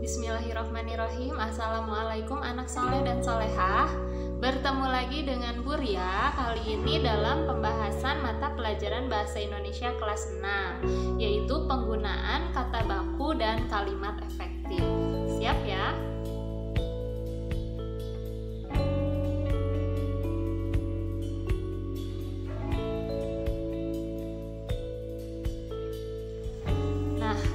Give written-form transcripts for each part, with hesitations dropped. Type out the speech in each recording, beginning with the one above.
Bismillahirrahmanirrahim. Assalamualaikum anak soleh dan solehah. Bertemu lagi dengan Bu Ria kali ini dalam pembahasan mata pelajaran Bahasa Indonesia kelas 6, yaitu penggunaan kata baku dan kalimat efektif. Siap ya?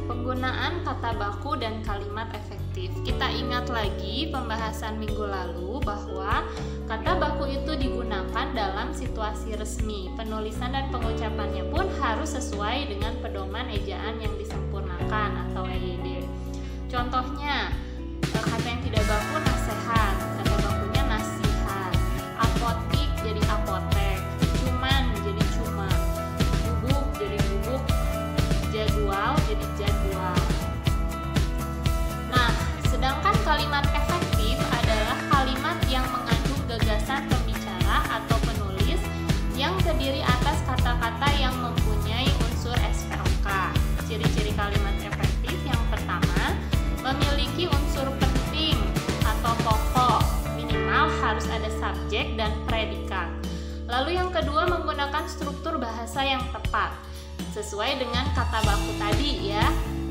Penggunaan kata baku dan kalimat efektif. Kita ingat lagi pembahasan minggu lalu bahwa kata baku itu digunakan dalam situasi resmi. Penulisan dan pengucapannya pun harus sesuai dengan pedoman ejaan yang disempurnakan atau EYD. Contohnya, kata yang tidak baku nasihat, kata bakunya nasihat. Apotik jadi apotek, cuman jadi cuma, bubuk jadi bubuk, jadwal jadi jadwal. Nah, sedangkan kalimat efektif adalah kalimat yang mengandung gagasan pembicara atau penulis yang terdiri atas kata-kata yang mempunyai unsur SPOK. Ciri-ciri kalimat efektif yang pertama, memiliki unsur penting atau pokok, minimal harus ada subjek dan predikat. Lalu yang kedua, menggunakan struktur bahasa yang tepat sesuai dengan kata baku tadi ya.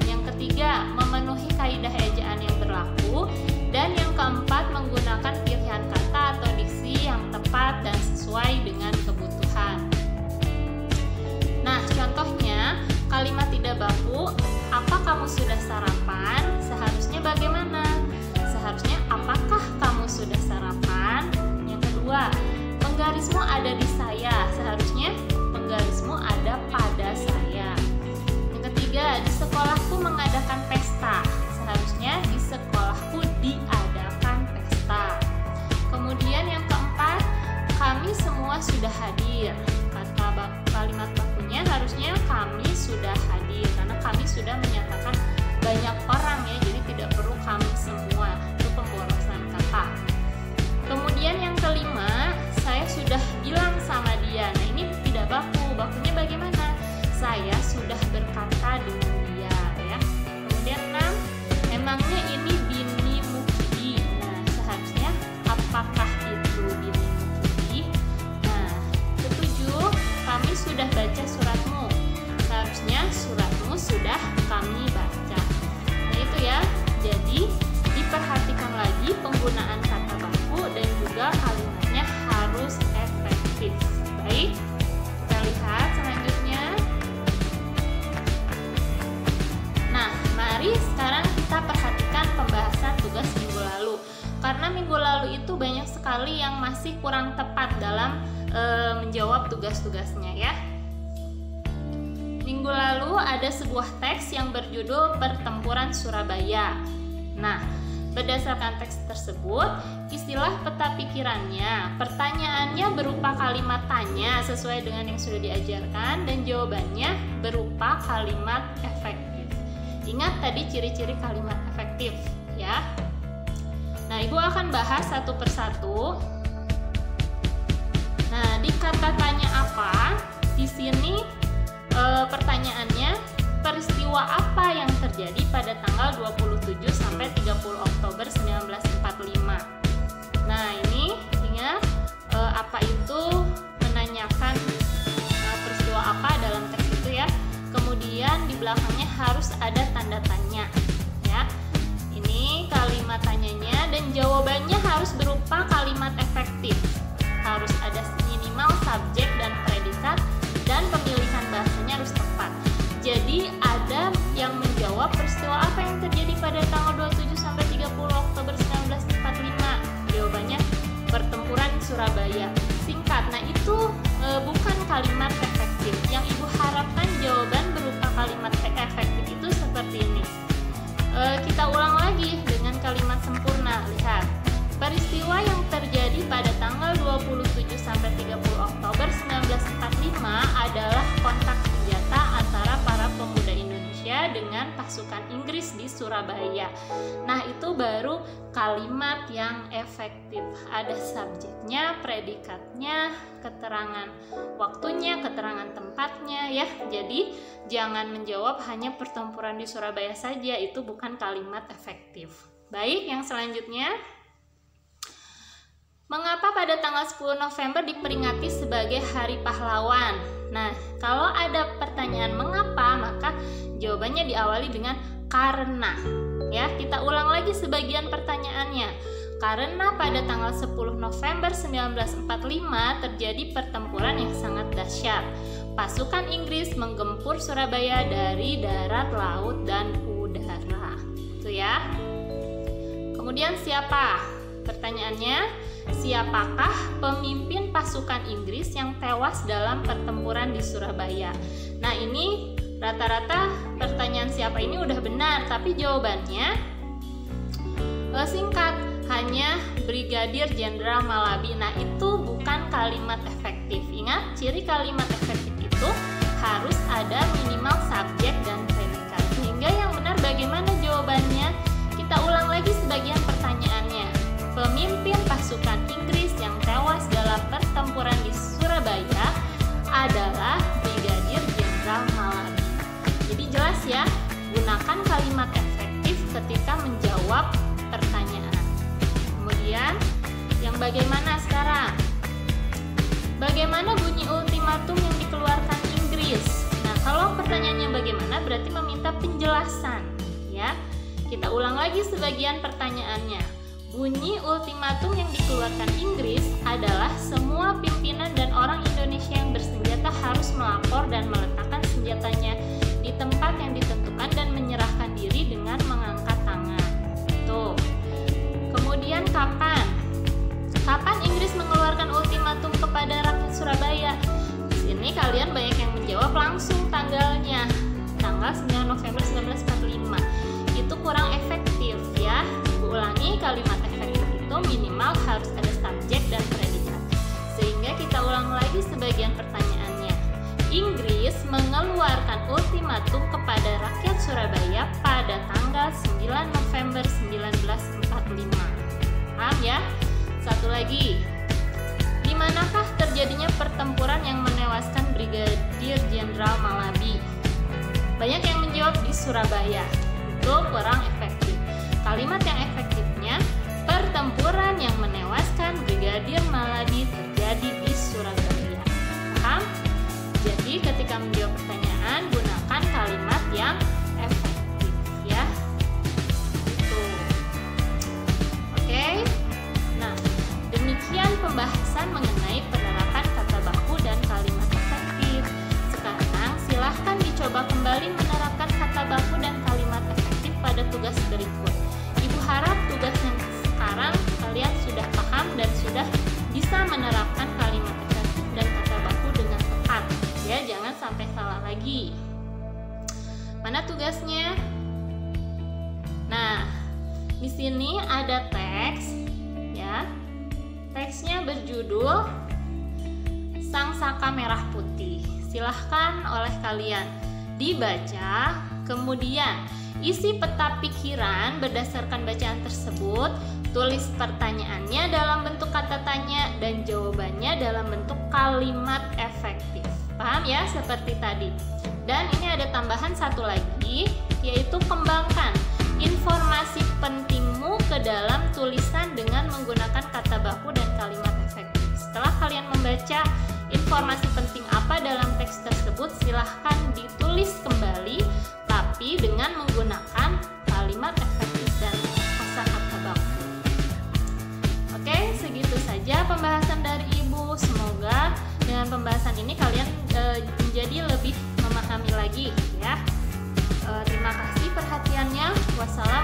Yang ketiga, memenuhi kaidah ejaan yang berlaku. Dan yang keempat, menggunakan pilihan kata atau diksi yang tepat dan sesuai dengan kebutuhan. Nah, contohnya kalimat tidak baku, apa kamu sudah sarapan? Seharusnya bagaimana? Seharusnya apakah kamu sudah sarapan? Yang kedua, penggarismu ada di saya. Seharusnya penggarismu ada pada saya. Yang ketiga, di sekolahku mengadakan pesta. Seharusnya di sekolahku diadakan pesta. Kemudian yang keempat, kami semua sudah hadir. Kalimat bakunya harusnya kami sudah hadir, karena kami sudah menyatakan banyak orang ya, jadi tidak perlu kami semua. Itu pemborosan kata. Kemudian yang kelima, saya sudah bilang sama dia. Nah, ini tidak baku. Bakunya bagaimana? Saya sudah berkata dengan dia ya. Kemudian 6, emangnya ini bini Mukidi. Nah, seharusnya apakah itu bini Mukidi? Nah, ketujuh, kami sudah baca suratmu. Seharusnya suratmu sudah kami baca. Nah, itu ya. Jadi, diperhatikan lagi penggunaan kata baku dan juga kalimatnya harus efektif. Baik, kita lihat selanjutnya. Nah, mari sekarang kita perhatikan pembahasan tugas minggu lalu. Karena minggu lalu itu banyak sekali yang masih kurang tepat dalam menjawab tugas-tugasnya ya. Minggu lalu ada sebuah teks yang berjudul Pertempuran Surabaya. Nah, berdasarkan teks tersebut, istilah peta pikirannya, pertanyaannya berupa kalimat tanya sesuai dengan yang sudah diajarkan, dan jawabannya berupa kalimat efektif. Ingat tadi ciri-ciri kalimat efektif ya. Nah, Ibu akan bahas satu persatu. Nah, di kata tanya apa? Di sini pertanyaannya, peristiwa apa yang terjadi pada tanggal 27 sampai 30 Oktober 1945. Nah, ini ingat apa itu menanyakan peristiwa apa dalam teks itu ya. Kemudian di belakangnya harus ada tanda tanya ya. Ini kalimat tanyanya, dan jawabannya harus berupa kalimat efektif. Harus ada minimal subjek dan predikat, dan pemilihan bahasanya harus tepat. Jadi ada yang menjawab peristiwa apa yang terjadi pada tanggal 27 sampai 30 Oktober 1945. Jawabannya pertempuran Surabaya. Singkat. Nah, itu bukan kalimat efektif. Yang Ibu harapkan jawaban berupa kalimat efektif itu seperti ini. Kita ulang lagi dengan kalimat sempurna. Lihat. Peristiwa yang terjadi pada tanggal 27 sampai 30 Oktober 1945 adalah kontak senjata antara para pemuda Indonesia dengan pasukan Inggris di Surabaya. Nah, itu baru kalimat yang efektif. Ada subjeknya, predikatnya, keterangan waktunya, keterangan tempatnya ya. Jadi jangan menjawab hanya pertempuran di Surabaya saja, itu bukan kalimat efektif. Baik, yang selanjutnya, mengapa pada tanggal 10 November diperingati sebagai Hari Pahlawan? Nah, kalau ada pertanyaan mengapa, maka jawabannya diawali dengan karena. Ya, kita ulang lagi sebagian pertanyaannya. Karena pada tanggal 10 November 1945 terjadi pertempuran yang sangat dahsyat. Pasukan Inggris menggempur Surabaya dari darat, laut, dan udara. Itu ya. Kemudian siapa? Pertanyaannya, siapakah pemimpin pasukan Inggris yang tewas dalam pertempuran di Surabaya? Nah, ini rata-rata pertanyaan siapa ini udah benar, tapi jawabannya singkat, hanya Brigadir Jenderal Malabi. Nah, itu bukan kalimat efektif. Ingat, ciri kalimat efektif itu harus ada minimal subjek dan predikat. Sehingga yang benar bagaimana jawabannya? Kita ulang lagi sebagian pertanyaannya. Pemimpin pasukan Inggris yang tewas dalam pertempuran di Surabaya adalah Brigadir Jenderal Malabi. Jadi jelas ya, gunakan kalimat efektif ketika menjawab pertanyaan. Kemudian, yang bagaimana sekarang? Bagaimana bunyi ultimatum yang dikeluarkan Inggris? Nah, kalau pertanyaannya bagaimana berarti meminta penjelasan ya. Kita ulang lagi sebagian pertanyaannya. Bunyi ultimatum yang dikeluarkan Inggris adalah semua pimpinan dan orang Indonesia yang bersenjata harus melapor dan meletakkan senjatanya di tempat yang ditentukan dan menyerahkan diri dengan mengangkat tangan. Tuh. Kemudian kapan? Kapan Inggris mengeluarkan ultimatum kepada rakyat Surabaya? Di sini kalian banyak yang menjawab langsung tanggalnya. Tanggal 9 November 1945. Itu kurang efektif ya. Ulangi, kalimat efektif itu minimal harus ada subjek dan predikat. Sehingga kita ulang lagi sebagian pertanyaannya. Inggris mengeluarkan ultimatum kepada rakyat Surabaya pada tanggal 9 November 1945. Paham ya? Satu lagi. Di manakah terjadinya pertempuran yang menewaskan Brigadir Jenderal Malabi? Banyak yang menjawab di Surabaya. Itu kurang efektif. Kalimat yang efektifnya, pertempuran yang menewaskan Brigadir Malabi terjadi di Surabaya. Paham? Jadi ketika menjawab pertanyaan, gunakan kalimat yang efektif ya. Itu. Oke. Nah, demikian pembahasan mengenai penerapan kata baku dan kalimat efektif. Sekarang silahkan dicoba kembali menerapkan kata baku dan kalimat efektif pada tugas berikut. Ibu harap tugas yang sekarang kalian sudah paham dan sudah bisa menerapkan kalimat efektif dan kata baku dengan tepat. Ya, jangan sampai salah lagi. Mana tugasnya? Nah, di sini ada teks, ya. Teksnya berjudul Sang Saka Merah Putih. Silahkan oleh kalian dibaca, kemudian isi peta pikiran berdasarkan bacaan tersebut, tulis pertanyaannya dalam bentuk kata tanya dan jawabannya dalam bentuk kalimat efektif. Paham ya, seperti tadi. Dan ini ada tambahan satu lagi, yaitu kembangkan informasi pentingmu ke dalam tulisan dengan menggunakan kata baku dan kalimat efektif. Setelah kalian membaca informasi penting apa dalam teks tersebut, silahkan ditulis kembali, tapi dengan menggunakan kalimat efektif dan kosakata baku. Oke, segitu saja pembahasan dari Ibu. Semoga dengan pembahasan ini kalian menjadi lebih memahami lagi ya. Terima kasih perhatiannya. Wassalam.